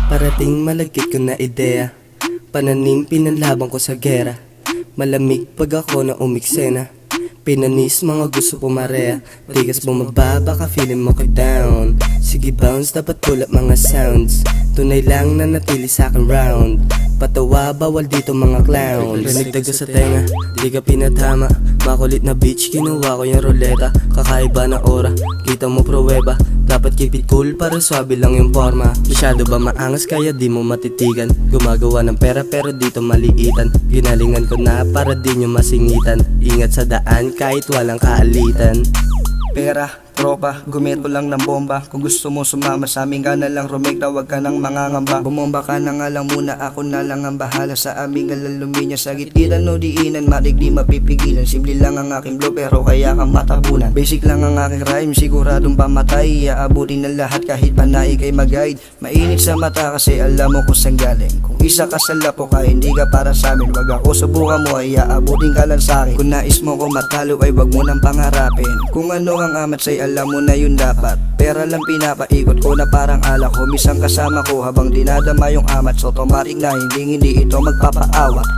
Parating malagkit ko na ideya, pananim pinanlaban ko sa gera. Malamig pag ako na umiksena, pinanis mga gusto pumarea. Tigas bumaba baka feeling mo ko down. Sige bounce, dapat pull up mga sounds. Tunay lang na natili sa akin round. Patawa, bawal dito mga clowns. Rinig daga sa tenga, di ka pinatama. Makulit na bitch, kinuha ko yung ruleta. Kakaiba na ora, kita mo pruweba. Dapat keep it cool para swabe lang yung forma. Masyado ba maangas kaya di mo matitigan? Gumagawa ng pera pero dito maliitan. Ginalingan ko na para di nyo masingitan. Ingat sa daan kahit walang kaalitan. Pera, tropa, gumito lang ng bomba. Kung gusto mo sumama sa amin ka na lang rumekta, wag ka nang mangangamba. Bumomba ka na nga lang muna, ako na lang ang bahala sa aming alaluminya. Sa gitgitan o diinan, matig di mapipigilan. Simple lang ang aking blow pero kaya kang matabunan. Basic lang ang aking rhyme, siguradong pamatay. Aabutin ng lahat kahit panay kay mag-guide. Mainit sa mata kasi alam mo kung saan galing. Kung isa ka sa lapo ka, hindi ka para sa amin. Wag ako subukan mo ay aabutin ka lang sa akin. Kung nais mo ko matalo ay wag mo nang pangarapin. Kung ano ang amat sa'y alam mo na yun dapat. Pera lang pinapaikot ko na parang alak ko. Misang kasama ko habang dinadama yung amat. So automatic na hindi ito magpapaawat.